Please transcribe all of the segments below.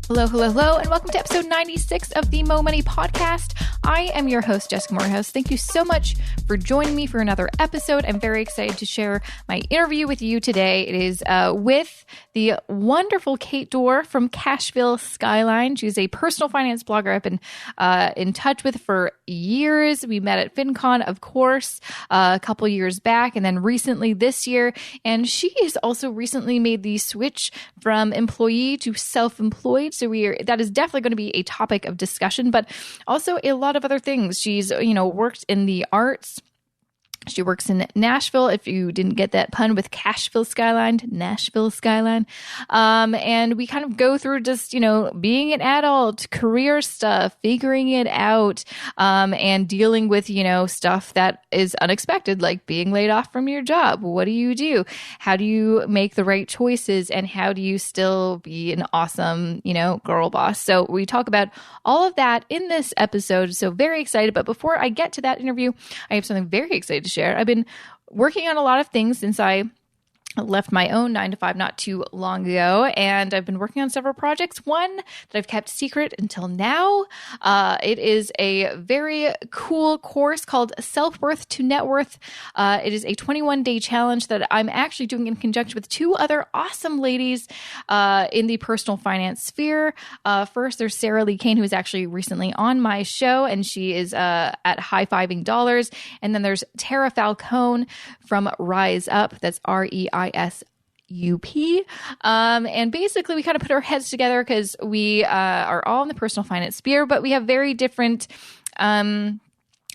Hello, hello, hello, and welcome to episode 96 of the Mo Money Podcast. I am your host, Jessica Morehouse. Thank you so much for joining me for another episode. I'm very excited to share my interview with you today. It is with the wonderful Kate Dore from Cashville Skyline. She's a personal finance blogger I've been in touch with for years. We met at FinCon, of course, a couple years back, and then recently this year. And she has also recently made the switch from employee to self-employed. So that is definitely going to be a topic of discussion, but also a lot of other things. She's, worked in the arts. She works in Nashville, if you didn't get that pun with Cashville Skyline, Nashville Skyline. And we kind of go through just, being an adult, career stuff, figuring it out, and dealing with, stuff that is unexpected, like being laid off from your job. What do you do? How do you make the right choices? And how do you still be an awesome, girl boss? So we talk about all of that in this episode. So very excited. But before I get to that interview, I have something very excited to share. I've been working on a lot of things since I left my own 9-to-5 not too long ago, and I've been working on several projects. One that I've kept secret until now. It is a very cool course called Self-Worth to Net Worth. It is a 21-day challenge that I'm actually doing in conjunction with two other awesome ladies in the personal finance sphere. First, there's Sarah Lee Kane, who is actually recently on my show, and she is at High-Fiving Dollars. And then there's Tara Falcone from Rise Up. That's REISUP. And basically we kind of put our heads together because we are all in the personal finance sphere, but we have very different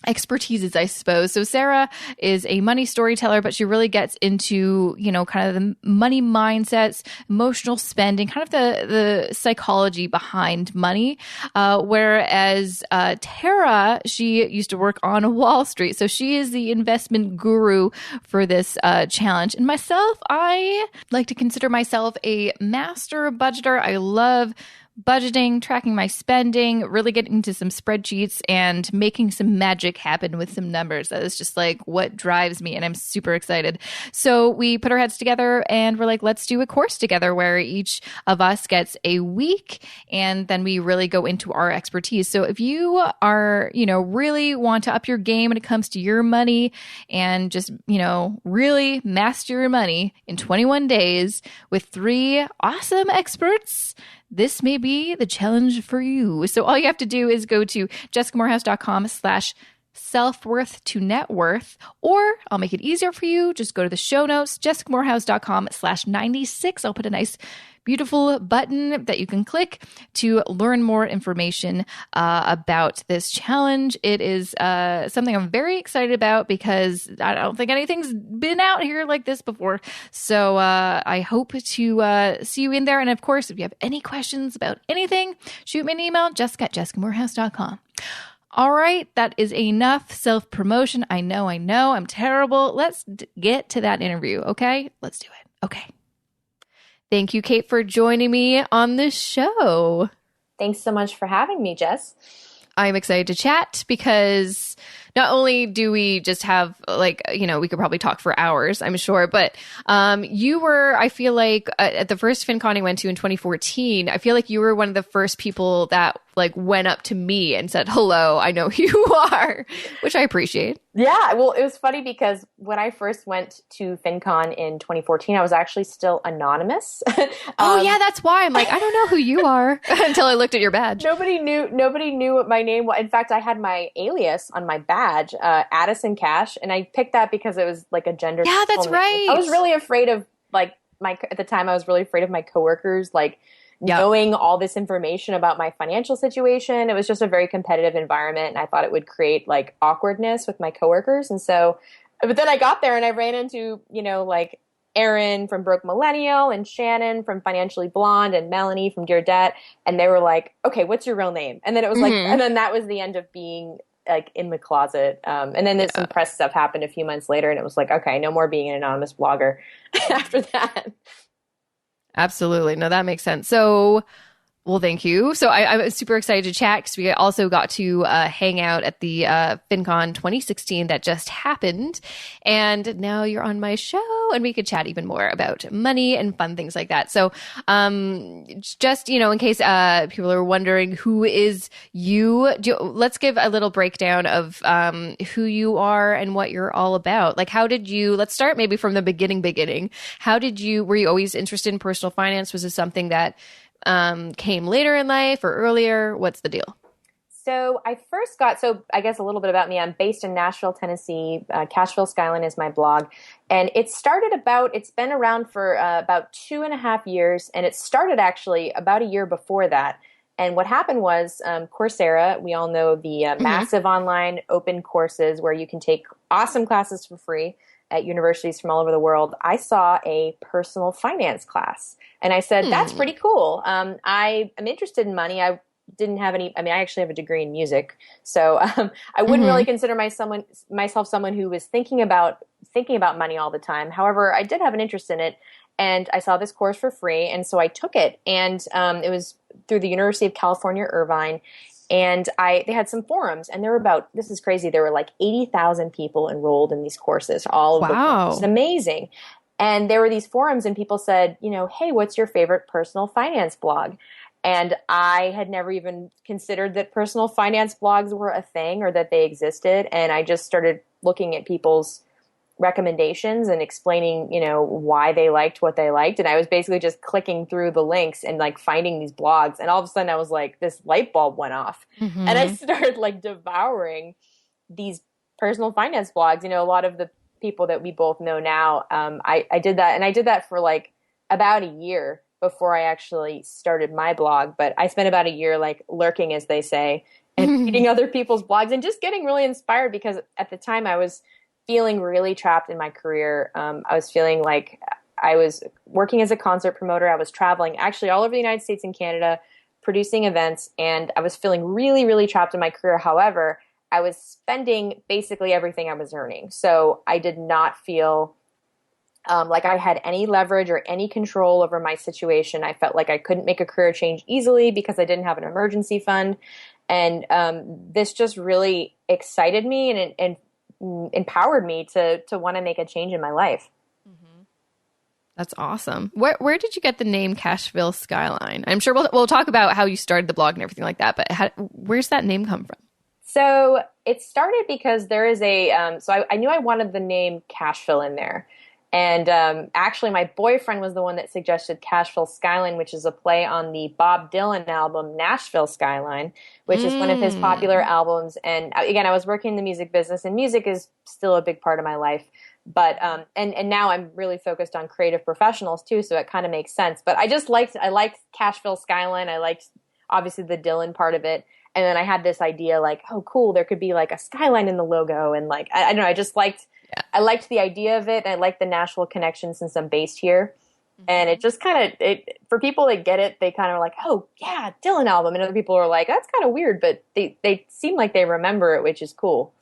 expertises, I suppose. So Sarah is a money storyteller, but she really gets into, kind of the money mindsets, emotional spending, kind of the psychology behind money. Whereas Tara, she used to work on Wall Street. So she is the investment guru for this challenge. And myself, I like to consider myself a master budgeter. I love budgeting, tracking my spending, really getting into some spreadsheets and making some magic happen with some numbers. That is just like what drives me, and I'm super excited. So we put our heads together and we're like, let's do a course together where each of us gets a week, and then we really go into our expertise. So if you are, really want to up your game when it comes to your money and just, really master your money in 21 days with 3 awesome experts, this may be the challenge for you. So all you have to do is go to jessicamorehouse.com/self-worth to net worth, or I'll make it easier for you. Just go to the show notes, jessicamorehouse.com/96. I'll put a nice, beautiful button that you can click to learn more information about this challenge. It is something I'm very excited about because I don't think anything's been out here like this before. So I hope to see you in there. And of course, if you have any questions about anything, shoot me an email, jessica@jessicamorehouse.com. All right, that is enough self-promotion. I know, I'm terrible. Let's get to that interview, okay? Let's do it. Okay. Thank you, Kate, for joining me on this show. Thanks so much for having me, Jess. I'm excited to chat because not only do we just have we could probably talk for hours, I'm sure, but you were, I feel like at the first FinCon I went to in 2014, I feel like you were one of the first people that went up to me and said, hello, I know who you are, which I appreciate. Yeah, well, it was funny because when I first went to FinCon in 2014, I was actually still anonymous. Yeah, that's why. I'm like, I don't know who you are until I looked at your badge. Nobody knew what my name was. In fact, I had my alias on my badge, Addison Cash, and I picked that because it was like a gender. Yeah, that's right. I was really afraid of at the time I was really afraid of my coworkers, knowing all this information about my financial situation. It was just a very competitive environment, and I thought it would create awkwardness with my coworkers. And so, but then I got there and I ran into, Erin from Broke Millennial and Shannon from Financially Blonde and Melanie from Dear Debt. And they were like, okay, what's your real name? And then it was and then that was the end of being in the closet. And then some press stuff happened a few months later, and it was like, okay, no more being an anonymous blogger after that. Absolutely. No, that makes sense. So Well, thank you. So I was super excited to chat because we also got to hang out at the FinCon 2016 that just happened. And now you're on my show and we could chat even more about money and fun things like that. So just, in case people are wondering who is you, let's give a little breakdown of who you are and what you're all about. Like, let's start maybe from the beginning. Were you always interested in personal finance? Was this something that came later in life or earlier? What's the deal? So I guess a little bit about me. I'm based in Nashville, Tennessee. Cashville Skyline is my blog. And it's been around for about 2.5 years. And it started actually about a year before that. And what happened was Coursera, we all know the massive online open courses where you can take awesome classes for free at universities from all over the world. I saw a personal finance class and I said, that's pretty cool. I am interested in money. I actually have a degree in music. So I wouldn't really consider myself someone who was thinking about money all the time. However, I did have an interest in it and I saw this course for free. And so I took it and it was through the University of California, Irvine. And they had some forums, and this is crazy, there were like 80,000 people enrolled in these courses, all of the forums. It's amazing. And there were these forums, and people said, hey, what's your favorite personal finance blog? And I had never even considered that personal finance blogs were a thing or that they existed. And I just started looking at people's recommendations and explaining, why they liked what they liked. And I was basically just clicking through the links and like finding these blogs. And all of a sudden I was like, this light bulb went off and I started like devouring these personal finance blogs. A lot of the people that we both know now, I did that. And I did that for like about a year before I actually started my blog. But I spent about a year like lurking, as they say, and reading other people's blogs and just getting really inspired because at the time I was feeling really trapped in my career. I was feeling like I was working as a concert promoter. I was traveling actually all over the United States and Canada, producing events, and I was feeling really, really trapped in my career. However, I was spending basically everything I was earning. So I did not feel like I had any leverage or any control over my situation. I felt like I couldn't make a career change easily because I didn't have an emergency fund. And this just really excited me and empowered me to want to make a change in my life. That's awesome. Where did you get the name Cashville Skyline? I'm sure we'll talk about how you started the blog and everything like that, but where's that name come from? So it started because there is I knew I wanted the name Cashville in there. And actually, my boyfriend was the one that suggested Cashville Skyline, which is a play on the Bob Dylan album Nashville Skyline, which is one of his popular albums. And again, I was working in the music business, and music is still a big part of my life. But and now I'm really focused on creative professionals too, so it kind of makes sense. But I liked Cashville Skyline. I liked obviously the Dylan part of it. And then I had this idea like, oh, cool, there could be like a skyline in the logo, and like I don't know, I just liked. Yeah. I liked the idea of it. And I liked the Nashville connection since I'm based here. And it just kind of, for people that get it, they kind of are like, oh, yeah, Dylan album. And other people are like, that's kind of weird, but they seem like they remember it, which is cool.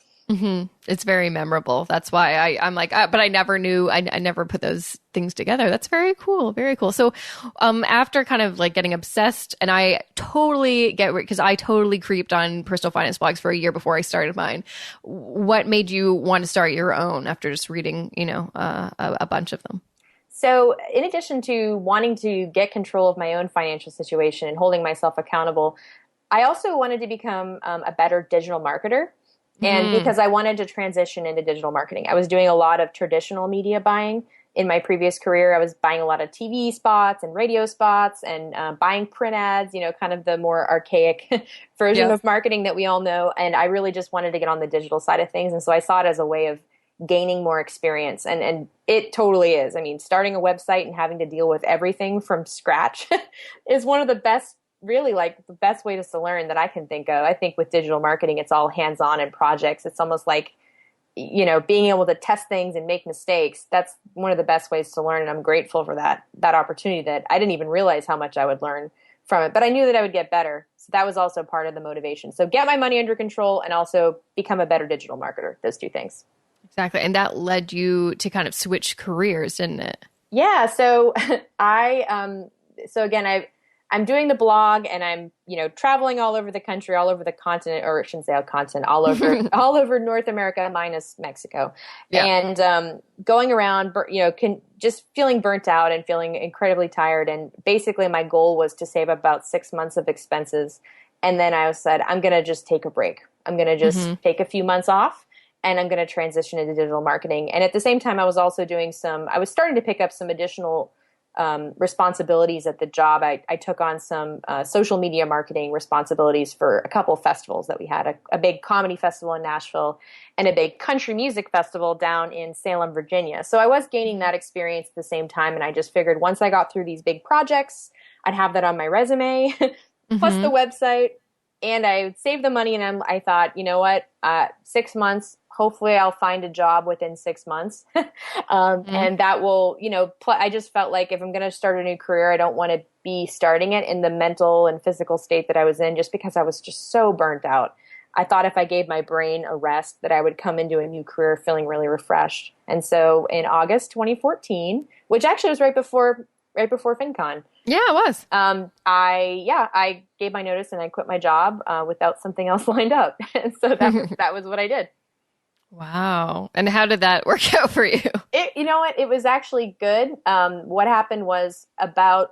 It's very memorable. That's why I'm like, but I never knew, I never put those things together. That's very cool. Very cool. So after kind of like getting obsessed, and I totally get, because I totally creeped on personal finance blogs for a year before I started mine. What made you want to start your own after just reading, a bunch of them? So in addition to wanting to get control of my own financial situation and holding myself accountable, I also wanted to become a better digital marketer. And because I wanted to transition into digital marketing, I was doing a lot of traditional media buying in my previous career. I was buying a lot of TV spots and radio spots and buying print ads, kind of the more archaic version of marketing that we all know. And I really just wanted to get on the digital side of things. And so I saw it as a way of gaining more experience. And it totally is. I mean, starting a website and having to deal with everything from scratch is one of the best, really like the best ways to learn that I can think of. I think with digital marketing, it's all hands-on and projects. It's almost like, being able to test things and make mistakes. That's one of the best ways to learn. And I'm grateful for that opportunity that I didn't even realize how much I would learn from it, but I knew that I would get better. So that was also part of the motivation. So get my money under control and also become a better digital marketer. Those two things. Exactly. And that led you to kind of switch careers, didn't it? Yeah. So I'm doing the blog and I'm, traveling all over the country, all over the continent, or I shouldn't say continent, all over, all over North America minus Mexico. Yeah. And going around, just feeling burnt out and feeling incredibly tired. And basically my goal was to save about 6 months of expenses. And then I said, I'm going to just take a break. I'm going to just take a few months off and I'm going to transition into digital marketing. And at the same time, I was also I was starting to pick up some additional responsibilities at the job. I took on some social media marketing responsibilities for a couple of festivals that we had, a big comedy festival in Nashville and a big country music festival down in Salem, Virginia. So I was gaining that experience at the same time. And I just figured once I got through these big projects, I'd have that on my resume, plus the website. And I saved the money and I thought, you know what, 6 months, hopefully I'll find a job within 6 months. And that will, I just felt like if I'm going to start a new career, I don't want to be starting it in the mental and physical state that I was in just because I was just so burnt out. I thought if I gave my brain a rest that I would come into a new career feeling really refreshed. And so in August 2014, which actually was right before FinCon. Yeah, it was. I gave my notice and I quit my job without something else lined up. And so that was what I did. Wow. And how did that work out for you? You know what? It was actually good. What happened was about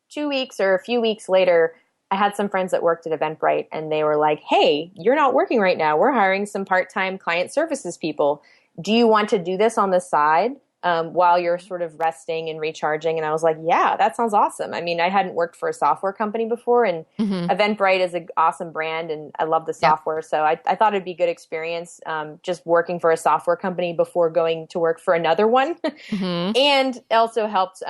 2 weeks or a few weeks later, I had some friends that worked at Eventbrite and they were like, hey, you're not working right now. We're hiring some part-time client services people. Do you want to do this on the side? While you're sort of resting and recharging. And I was like, yeah, that sounds awesome. I mean, I hadn't worked for a software company before and Eventbrite is an awesome brand and I love the software. So I thought it'd be a good experience just working for a software company before going to work for another one. And also helped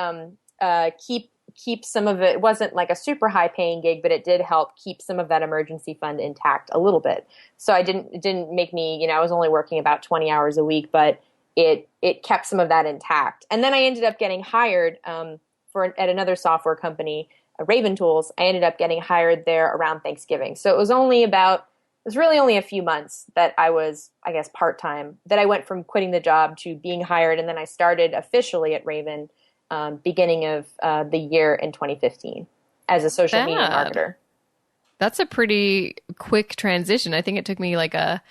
keep some of it. It wasn't like a super high paying gig, but it did help keep some of that emergency fund intact a little bit. So it didn't make me, I was only working about 20 hours a week, but it kept some of that intact. And then I ended up getting hired at another software company, Raven Tools. I ended up getting hired there around Thanksgiving. So it was really only a few months that I was, I guess, part-time, that I went from quitting the job to being hired. And then I started officially at Raven beginning of the year in 2015 as a social media marketer. That's a pretty quick transition. I think it took me like a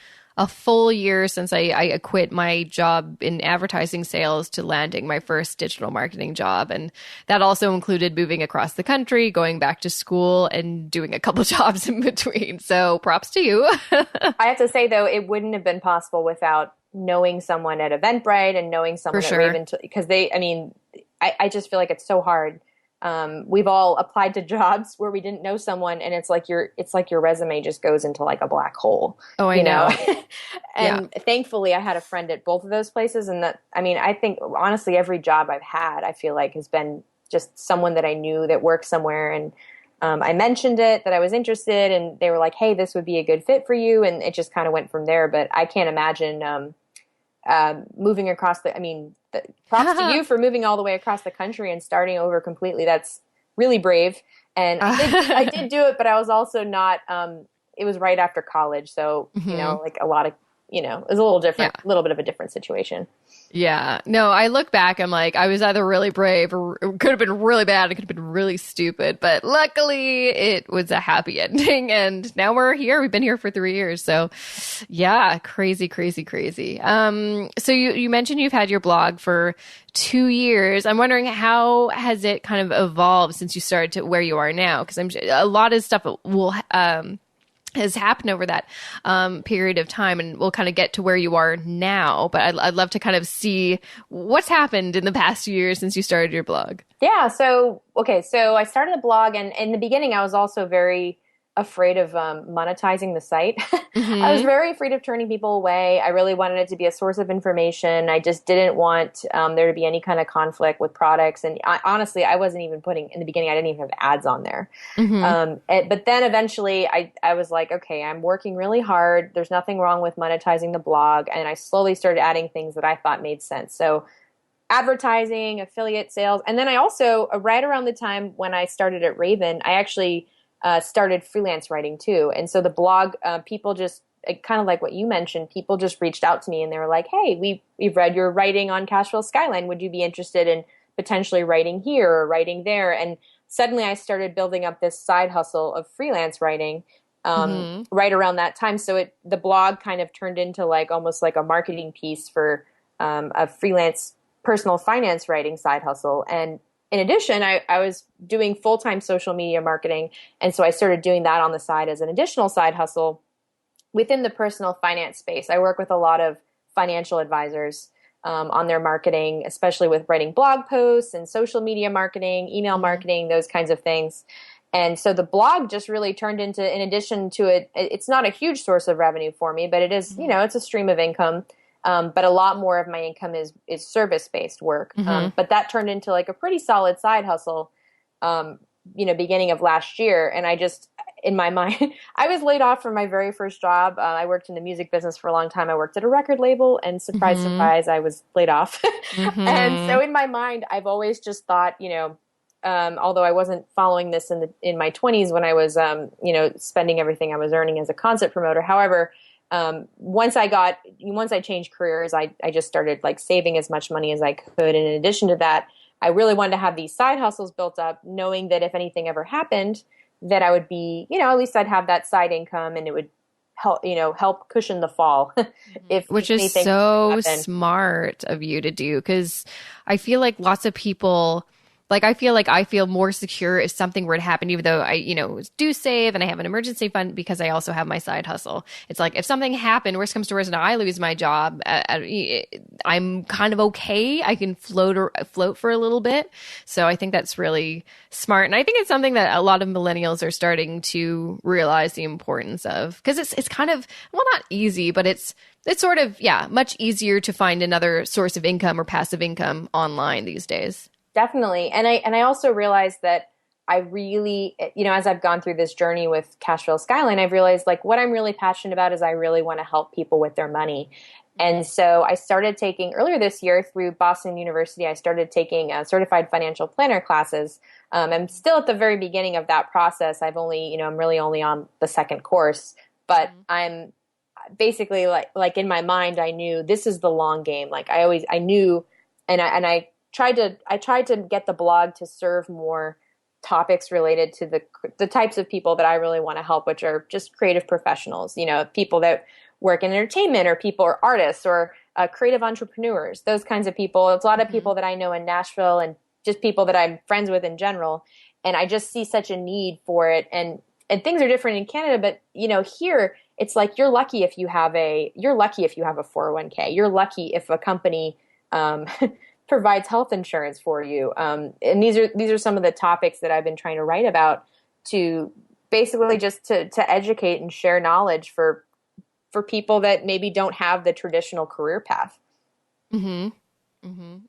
full year since I quit my job in advertising sales to landing my first digital marketing job. And that also included moving across the country, going back to school, and doing a couple jobs in between. So props to you. I have to say, though, it wouldn't have been possible without knowing someone at Eventbrite and knowing someone at Raven. Because I just feel like it's so hard. We've all applied to jobs where we didn't know someone and it's like your resume just goes into like a black hole. Oh, I know. And thankfully I had a friend at both of those places. And I think honestly, every job I've had, I feel like has been just someone that I knew that worked somewhere. And, I mentioned it that I was interested and they were like, hey, this would be a good fit for you. And it just kind of went from there. But I can't imagine, moving across props to you for moving all the way across the country and starting over completely. That's really brave. And I did do it, but I was also not, it was right after college. So, like a lot of, it was a little different, a little bit of a different situation. Yeah. No, I look back, I'm like, I was either really brave or it could have been really bad. It could have been really stupid, but luckily it was a happy ending. And now we're here. We've been here for 3 years. So yeah, crazy, crazy, crazy. So you mentioned you've had your blog for 2 years. I'm wondering, how has it kind of evolved since you started to where you are now? Because a lot of stuff has happened over that period of time, and we'll kind of get to where you are now. But I'd love to kind of see what's happened in the past few years since you started your blog. Yeah. So I started the blog, and in the beginning, I was also very afraid of monetizing the site. I was very afraid of turning people away. I really wanted it to be a source of information. I just didn't want there to be any kind of conflict with products. And honestly, I wasn't even in the beginning, I didn't even have ads on there. But then eventually I was like, okay, I'm working really hard. There's nothing wrong with monetizing the blog. And I slowly started adding things that I thought made sense. So advertising, affiliate sales. And then I also, right around the time when I started at Raven, I actually started freelance writing too. And so the blog, people just, kind of like what you mentioned, people just reached out to me and they were like, hey, we've read your writing on Cashville Skyline. Would you be interested in potentially writing here or writing there. And suddenly I started building up this side hustle of freelance writing right around that time. So the blog kind of turned into like almost like a marketing piece for a freelance personal finance writing side hustle. And in addition, I was doing full-time social media marketing. And so I started doing that on the side as an additional side hustle within the personal finance space. I work with a lot of financial advisors on their marketing, especially with writing blog posts and social media marketing, email marketing, those kinds of things. And so the blog just really turned into, in addition to it, it's not a huge source of revenue for me, but it is, it's a stream of income. But a lot more of my income is service-based work. But that turned into like a pretty solid side hustle, beginning of last year. And I just, in my mind, I was laid off from my very first job. I worked in the music business for a long time. I worked at a record label, and surprise, surprise, I was laid off. And so in my mind, I've always just thought, although I wasn't following this in my 20s when I was, spending everything I was earning as a concert promoter. However, once I changed careers, I just started like saving as much money as I could. And in addition to that, I really wanted to have these side hustles built up, knowing that if anything ever happened, that I would be, at least I'd have that side income, and it would help cushion the fall. Which is so smart of you to do. 'Cause I feel like lots of people, like, I feel more secure if something were to happen, even though I, do save and I have an emergency fund because I also have my side hustle. It's like if something happened, worst comes to worst, and I lose my job, I'm kind of okay. I can float for a little bit. So I think that's really smart. And I think it's something that a lot of millennials are starting to realize the importance of, because it's kind of, well, not easy, but it's sort of, much easier to find another source of income or passive income online these days. Definitely. And I also realized that I really, as I've gone through this journey with Cashville Skyline, I've realized like what I'm really passionate about is I really want to help people with their money. And so I started taking, earlier this year through Boston University, I started taking certified financial planner classes. I'm still at the very beginning of that process. I'm really only on the second course, but I'm basically like in my mind, I knew this is the long game. Like I knew, and I tried to get the blog to serve more topics related to the types of people that I really want to help, which are just creative professionals, people that work in entertainment, or people, or artists, or creative entrepreneurs, those kinds of people. It's a lot of people that I know in Nashville, and just people that I'm friends with in general. And I just see such a need for it. And things are different in Canada, but here it's like you're lucky if you have a 401k. You're lucky if a company provides health insurance for you. And these are some of the topics that I've been trying to write about, to basically just to educate and share knowledge for people that maybe don't have the traditional career path.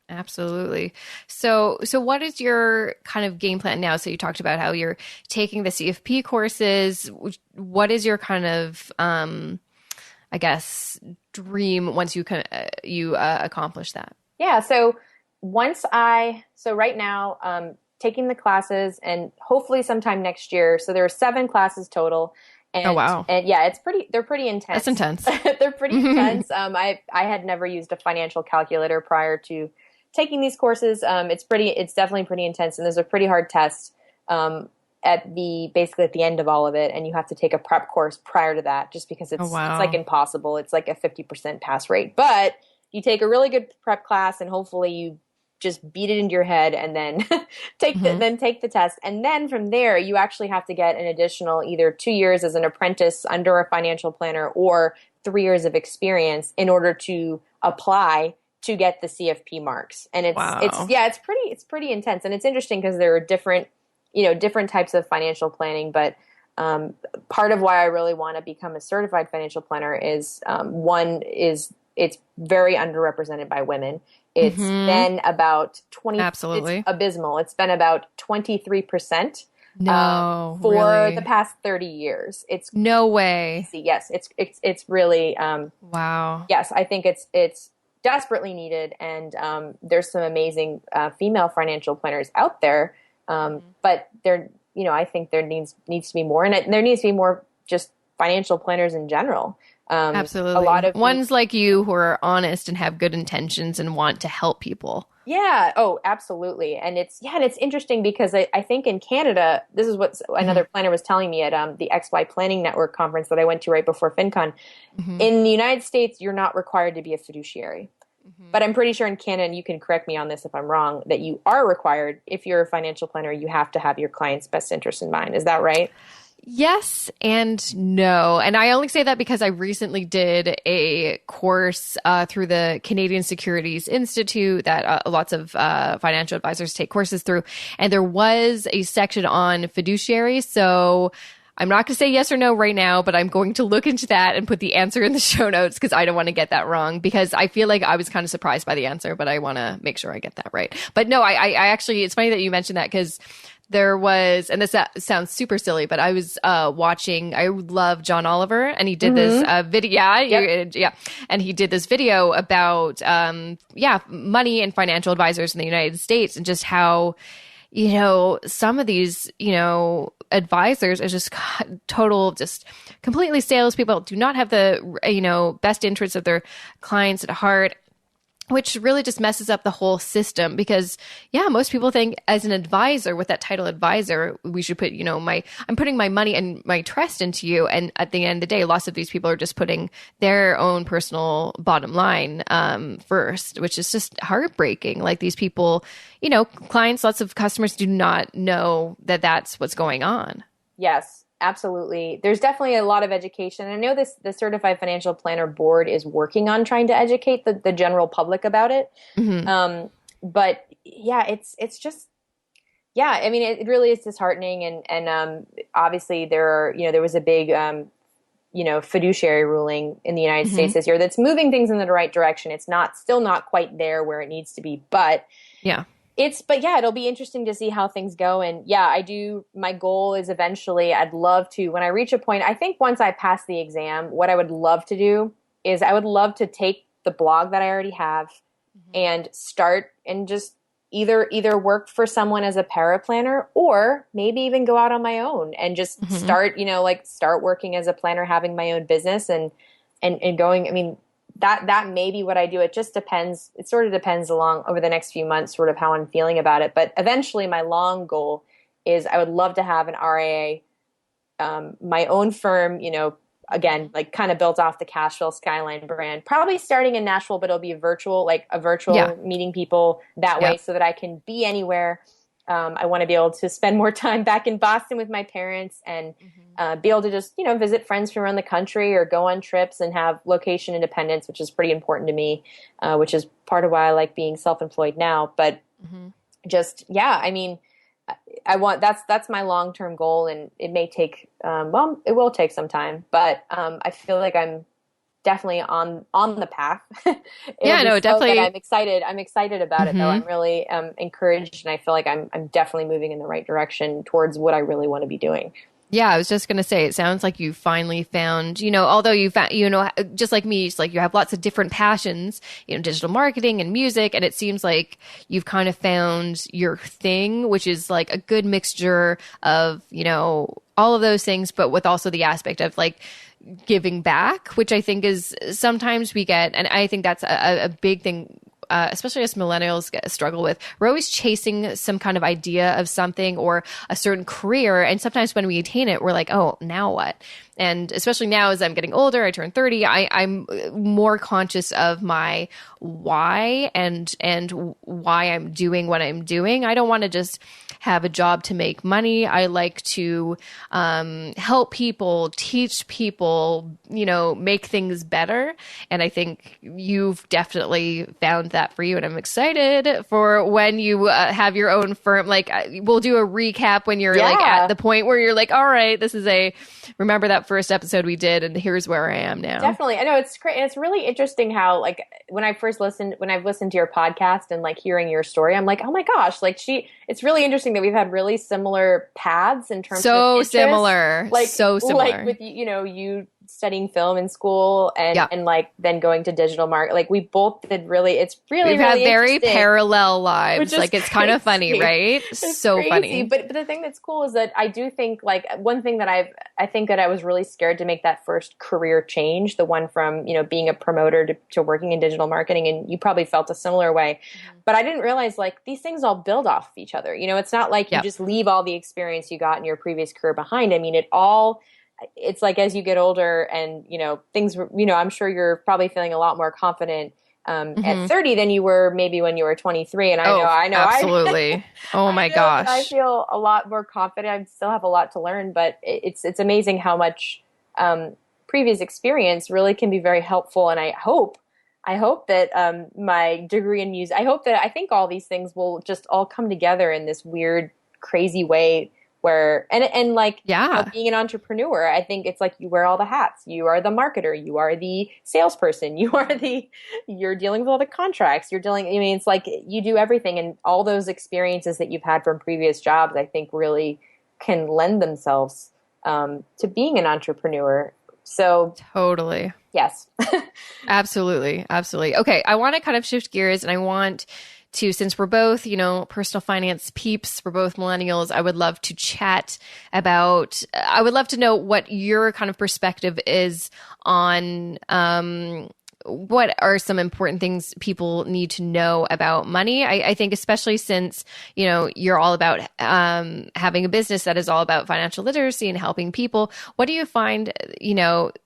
Absolutely. So what is your kind of game plan now? So you talked about how you're taking the CFP courses. What is your kind of, I guess, dream once you accomplish that? Yeah. So right now, taking the classes, and hopefully sometime next year. So there are 7 classes total. And, oh, wow. And yeah, they're pretty intense. That's intense. They're pretty intense. I had never used a financial calculator prior to taking these courses. It's definitely pretty intense. And there's a pretty hard test, basically at the end of all of it. And you have to take a prep course prior to that, just because it's like impossible. It's like a 50% pass rate, but you take a really good prep class, and hopefully you just beat it into your head, and then take the test. And then from there, you actually have to get an additional either 2 years as an apprentice under a financial planner, or 3 years of experience in order to apply to get the CFP marks. And it's pretty intense. And it's interesting because there are different types of financial planning, but part of why I really want to become a certified financial planner is one is it's very underrepresented by women. It's been about 20. Absolutely. It's abysmal. It's been about 23%. No, for really? the past 30 years. It's no way. Yes, it's really wow. Yes, I think it's desperately needed, and there's some amazing female financial planners out there, but I think there needs to be more, and there needs to be more just financial planners in general. Absolutely. A lot of ones like you who are honest and have good intentions and want to help people. Yeah. Oh, absolutely. And it's interesting because I think in Canada, this is what another planner was telling me at the XY Planning Network conference that I went to right before FinCon. In the United States, you're not required to be a fiduciary. But I'm pretty sure in Canada, and you can correct me on this if I'm wrong, that you are required, if you're a financial planner, you have to have your client's best interest in mind. Is that right? Yes and no. And I only say that because I recently did a course through the Canadian Securities Institute that lots of financial advisors take courses through. And there was a section on fiduciary. So I'm not going to say yes or no right now, but I'm going to look into that and put the answer in the show notes because I don't want to get that wrong, because I feel like I was kind of surprised by the answer, but I want to make sure I get that right. But no, I actually, it's funny that you mentioned that, because there was, and this sounds super silly, but I was watching, I love John Oliver, and he did this video. Yeah. And he did this video about, money and financial advisors in the United States, and just how, some of these, advisors are just just completely salespeople, do not have the, best interests of their clients at heart, which really just messes up the whole system. Because most people think as an advisor, with that title advisor, we should put, I'm putting my money and my trust into you. And at the end of the day, lots of these people are just putting their own personal bottom line first, which is just heartbreaking. Like, these people, clients, lots of customers do not know that that's what's going on. Yes. Absolutely. There's definitely a lot of education. I know the Certified Financial Planner Board is working on trying to educate the general public about it. But it's just, I mean, it really is disheartening. And obviously there was a big, fiduciary ruling in the United States this year that's moving things in the right direction. It's still not quite there where it needs to be, but it'll be interesting to see how things go. And my goal is eventually, I'd love to, when I reach a point, I think once I pass the exam, what I would love to do is I would love to take the blog that I already have and start and just either work for someone as a paraplanner, or maybe even go out on my own and just start working as a planner, having my own business and going, I mean, that may be what I do. It just depends. It sort of depends over the next few months, sort of how I'm feeling about it. But eventually my long goal is I would love to have an RIA, my own firm, again, like kind of built off the Cashville Skyline brand, probably starting in Nashville, but it'll be virtual meeting people that way so that I can be anywhere. I want to be able to spend more time back in Boston with my parents and be able to just, visit friends from around the country or go on trips and have location independence, which is pretty important to me, which is part of why I like being self-employed now. But I mean, that's my long-term goal, and it may take, it will take some time, but I feel like I'm definitely on the path. Definitely. I'm excited about it though. I'm really encouraged, and I feel like I'm definitely moving in the right direction towards what I really want to be doing. Yeah, I was just going to say, it sounds like you finally found, although you found, just like me, it's like you have lots of different passions, digital marketing and music. And it seems like you've kind of found your thing, which is like a good mixture of, all of those things, but with also the aspect of like giving back, which I think is sometimes we get. And I think that's a big thing. Especially as millennials struggle with, we're always chasing some kind of idea of something or a certain career. And sometimes when we attain it, we're like, oh, now what? And especially now as I'm getting older, I turn 30, I'm more conscious of my why and why I'm doing what I'm doing. I don't want to just have a job to make money. I like to help people, teach people, make things better. And I think you've definitely found that for you. And I'm excited for when you have your own firm. Like, we'll do a recap when you're like at the point where you're like, all right, remember that first episode we did, and here's where I am now. Definitely. I know it's great. And it's really interesting how, like, when I've listened to your podcast and like hearing your story, I'm like, oh my gosh, like it's really interesting that we've had really similar paths in terms of interest. Similar. Like so similar. Like with, you studying film in school and like then going to digital market. Like we both did we've had very parallel lives. Like it's kind of funny, right? It's so crazy. Funny. But the thing that's cool is that I do think like one thing that I think that I was really scared to make that first career change, the one from, being a promoter to working in digital marketing. And you probably felt a similar way, but I didn't realize like these things all build off of each other. It's not like you just leave all the experience you got in your previous career behind. I mean, it's like as you get older and, things, I'm sure you're probably feeling a lot more confident at 30 than you were maybe when you were 23. And I know. Absolutely. Oh my gosh. I feel a lot more confident. I still have a lot to learn, but it's amazing how much previous experience really can be very helpful. And I hope that my degree in music, I think all these things will just all come together in this weird, crazy way where, and like being an entrepreneur, I think it's like you wear all the hats. You are the marketer, you are the salesperson, you're dealing with all the contracts, it's like you do everything, and all those experiences that you've had from previous jobs, I think really can lend themselves to being an entrepreneur. So totally. Yes. Absolutely. Okay. I want to kind of shift gears, and I want to, since we're both, personal finance peeps, we're both millennials, I would love to know what your kind of perspective is on, what are some important things people need to know about money? I think especially since, you're all about having a business that is all about financial literacy and helping people. What do you find,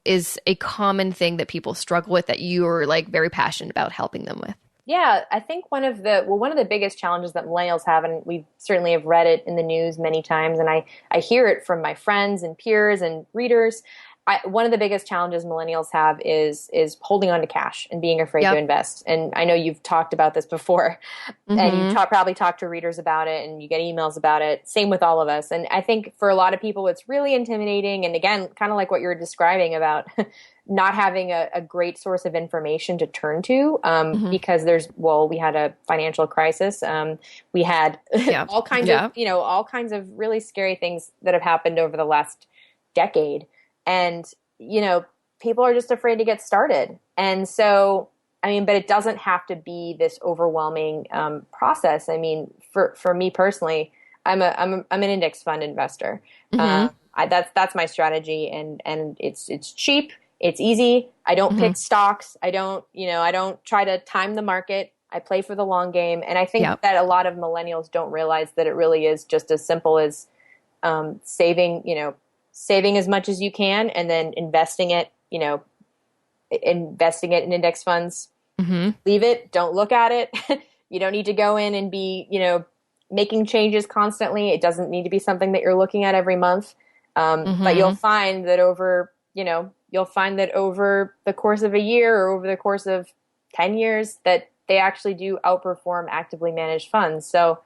is a common thing that people struggle with that you're like very passionate about helping them with? Yeah, I think one of the biggest challenges that millennials have, and we certainly have read it in the news many times, and I hear it from my friends and peers and readers. One of the biggest challenges millennials have is holding on to cash and being afraid to invest. And I know you've talked about this before, and you probably talk to readers about it, and you get emails about it. Same with all of us. And I think for a lot of people, it's really intimidating. And again, kind of like what you were describing about not having a great source of information to turn to, because we had a financial crisis. We had all kinds of really scary things that have happened over the last decade. And, people are just afraid to get started. And so, but it doesn't have to be this overwhelming process. I mean, for me personally, I'm an index fund investor. That's my strategy, and it's cheap. It's easy. I don't pick stocks. I don't try to time the market. I play for the long game. And I think that a lot of millennials don't realize that it really is just as simple as saving as much as you can and then investing it in index funds. Leave it. Don't look at it. You don't need to go in and be, making changes constantly. It doesn't need to be something that you're looking at every month. But you'll find that over the course of a year or over the course of 10 years that they actually do outperform actively managed funds. So,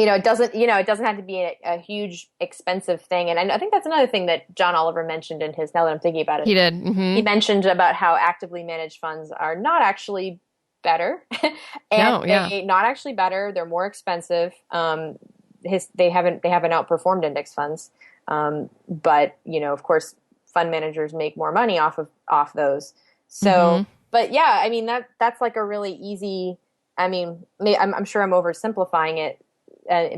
it doesn't have to be a huge expensive thing. And I think that's another thing that John Oliver mentioned in his, now that I'm thinking about it. He did. He mentioned about how actively managed funds are not actually better. They're not actually better. They're more expensive. They haven't outperformed index funds. But of course, fund managers make more money off those. So, but yeah, that's like a really easy, I'm sure I'm oversimplifying it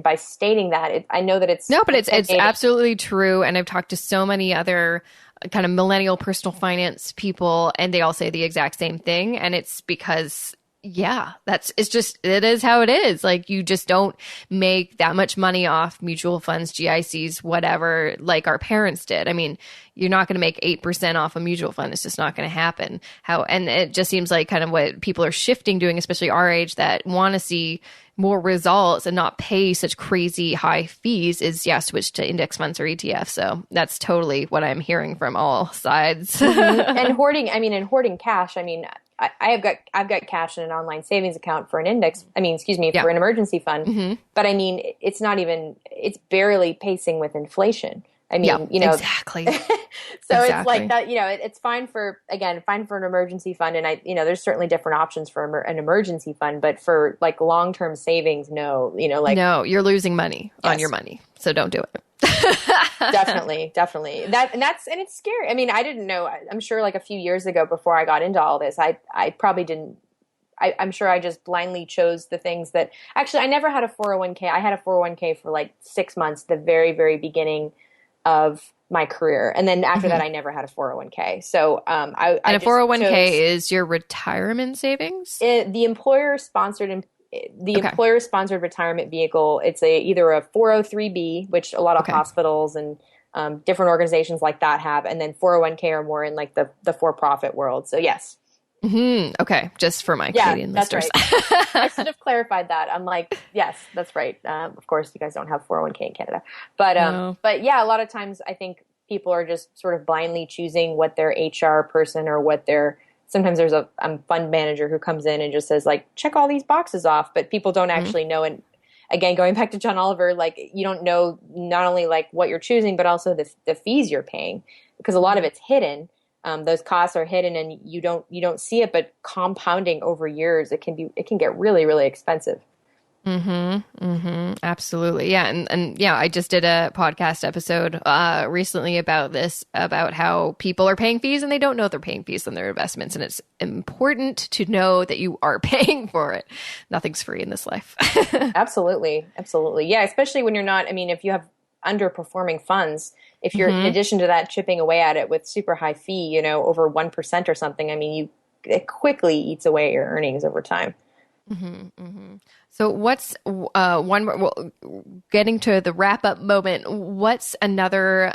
by stating that. I know that it's... No, but it's absolutely true. And I've talked to so many other kind of millennial personal finance people, and they all say the exact same thing. And it's because... it is how it is. Like, you just don't make that much money off mutual funds, GICs, whatever, like our parents did. You're not going to make 8% off a mutual fund. It's just not going to happen. And it just seems like kind of what people are doing, especially our age, that want to see more results and not pay such crazy high fees, is switch to index funds or ETFs. So that's totally what I'm hearing from all sides. And hoarding cash. I've got cash in an online savings account for an for an emergency fund. But it's barely pacing with inflation. I mean, Yeah, you know, exactly. so Exactly. it's like that, you know, it's fine for an emergency fund. And you know, there's certainly different options for an emergency fund, but for like long-term savings, no, you know, like, no, you're losing money on yes. your money. So don't do it. Definitely. And it's scary. I mean, I didn't know, I'm sure like a few years ago before I got into all this, I probably didn't, I'm sure I just blindly chose the things that actually I never had a 401k. I had a 401k for like 6 months, the very, very beginning of my career. And then after that, I never had a 401k. So, and a 401k is your retirement savings? The employer sponsored retirement vehicle. It's either a 403b, which a lot of hospitals and different organizations like that have, and then 401k are more in like the for-profit world. So yes. Mm-hmm. Okay, just for my Canadian listeners. Right. I should have clarified that. I'm like, yes, that's right. Of course, you guys don't have 401k in Canada, but yeah, a lot of times I think people are just sort of blindly choosing what their HR person or what their sometimes there's a fund manager who comes in and just says like, check all these boxes off, but people don't actually know. And again, going back to John Oliver, like you don't know not only like what you're choosing, but also the fees you're paying, because a lot of it's hidden. Those costs are hidden and you don't see it, but compounding over years, it can get really, really expensive. Absolutely. Yeah. And yeah, I just did a podcast episode recently about this, about how people are paying fees and they don't know they're paying fees on their investments. And it's important to know that you are paying for it. Nothing's free in this life. Absolutely. Absolutely. Yeah. Especially when you're not, I mean, if you have underperforming funds, if you're in addition to that chipping away at it with super high fee, you know, over 1% or something, I mean, it quickly eats away at your earnings over time. So what's one more, well, getting to the wrap up moment, what's another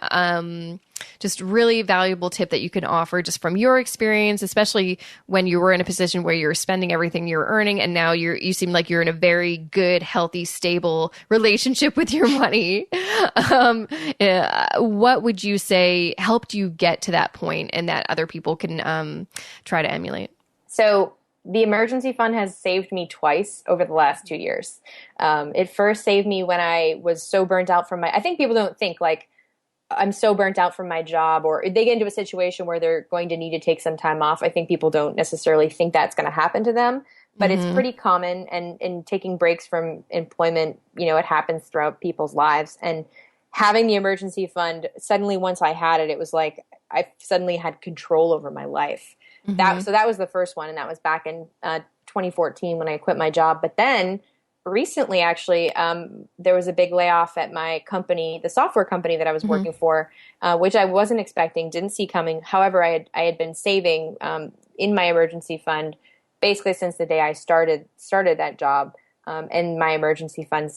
just really valuable tip that you can offer just from your experience, especially when you were in a position where you're spending everything you're earning and now you seem like you're in a very good, healthy, stable relationship with your money. What would you say helped you get to that point and that other people can try to emulate? So the emergency fund has saved me twice over the last 2 years. It first saved me when I was so burnt out from I think people don't think like I'm so burnt out from my job, or they get into a situation where they're going to need to take some time off. I think people don't necessarily think that's going to happen to them, but it's pretty common. And in taking breaks from employment, you know, it happens throughout people's lives. And having the emergency fund, suddenly once I had it, it was like I suddenly had control over my life. So that was the first one, and that was back in 2014 when I quit my job. But then recently, actually, there was a big layoff at my company, the software company that I was working for, which I wasn't expecting, didn't see coming. However, I had been saving in my emergency fund basically since the day I started that job, and my emergency fund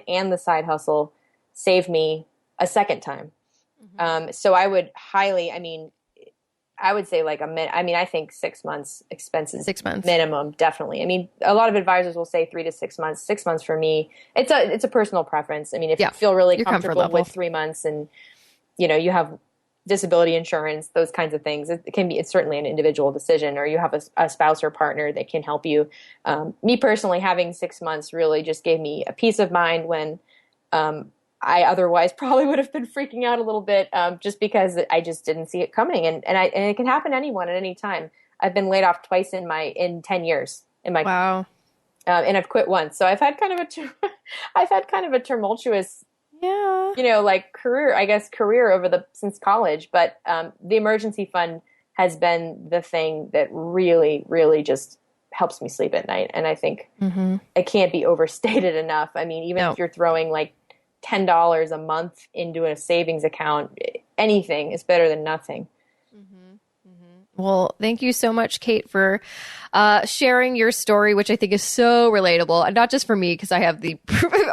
and the side hustle saved me a second time. So I would I would say like I think 6 months expenses. 6 months minimum, definitely. I mean, a lot of advisors will say 3 to 6 months. 6 months for me, it's a personal preference. I mean, if you feel really comfortable with 3 months and, you know, you have disability insurance, those kinds of things, it's certainly an individual decision, or you have a spouse or partner that can help you. Me personally, having 6 months really just gave me a peace of mind when, I otherwise probably would have been freaking out a little bit, just because I just didn't see it coming, and it can happen to anyone at any time. I've been laid off twice in 10 years in my wow, and I've quit once, so I've had kind of a tumultuous, you know, like career since college. But the emergency fund has been the thing that really, really just helps me sleep at night, and I think it can't be overstated enough. I mean, even if you're throwing like $10 a month into a savings account, anything is better than nothing. Well, thank you so much, Kate, for sharing your story, which I think is so relatable. And not just for me, because I have the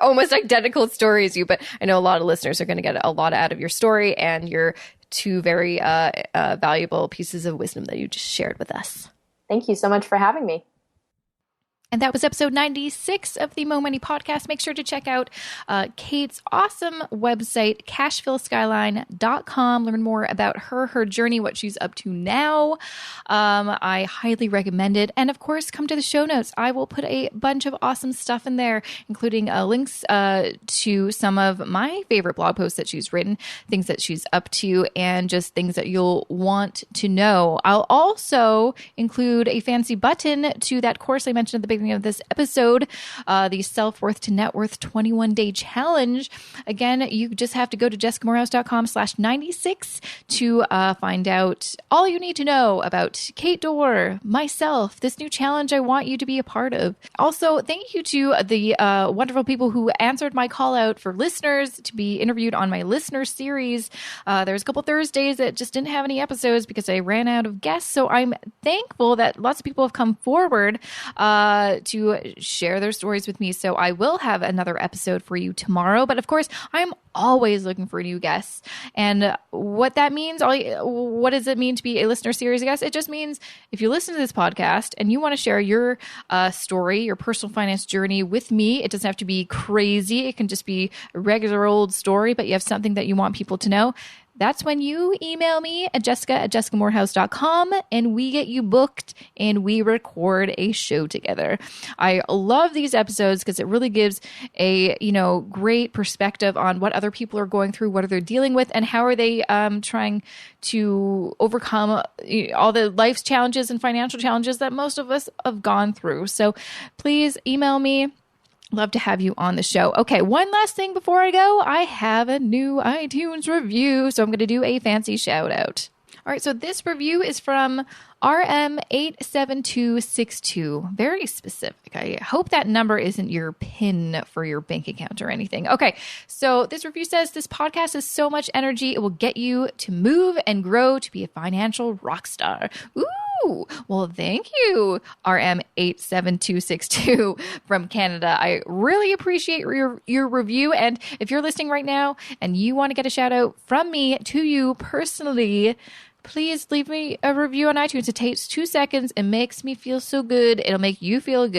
almost identical story as you, but I know a lot of listeners are going to get a lot out of your story and your two very valuable pieces of wisdom that you just shared with us. Thank you so much for having me. And that was episode 96 of the Mo Money Podcast. Make sure to check out Kate's awesome website, cashvilleskyline.com. Learn more about her journey, what she's up to now. I highly recommend it. And of course, come to the show notes. I will put a bunch of awesome stuff in there, including links to some of my favorite blog posts that she's written, things that she's up to, and just things that you'll want to know. I'll also include a fancy button to that course I mentioned at the beginning of this episode, the Self-Worth to Net Worth 21-Day Challenge. Again, you just have to go to jessicamorehouse.com/96 to find out all you need to know about Kate Dore, myself, this new challenge I want you to be a part of. Also, thank you to the wonderful people who answered my call out for listeners to be interviewed on my listener series. There's a couple Thursdays that just didn't have any episodes because I ran out of guests. So I'm thankful that lots of people have come forward to share their stories with me. So I will have another episode for you tomorrow. But of course, I'm always looking for new guests. And what that means, what does it mean to be a listener series guest? It just means if you listen to this podcast and you want to share your story, your personal finance journey with me, it doesn't have to be crazy. It can just be a regular old story, but you have something that you want people to know. That's when you email me at jessica@jessicamorehouse.com and we get you booked and we record a show together. I love these episodes because it really gives a, great perspective on what other people are going through, what are they dealing with, and how are they trying to overcome all the life's challenges and financial challenges that most of us have gone through. So please email me. Love to have you on the show. Okay, one last thing before I go. I have a new iTunes review, so I'm going to do a fancy shout out. All right, so this review is from RM87262. Very specific. I hope that number isn't your PIN for your bank account or anything. Okay, so this review says, this podcast is so much energy. It will get you to move and grow to be a financial rock star. Ooh. Well, thank you, RM87262 from Canada. I really appreciate your review. And if you're listening right now and you want to get a shout out from me to you personally, please leave me a review on iTunes. It takes 2 seconds. It makes me feel so good. It'll make you feel good.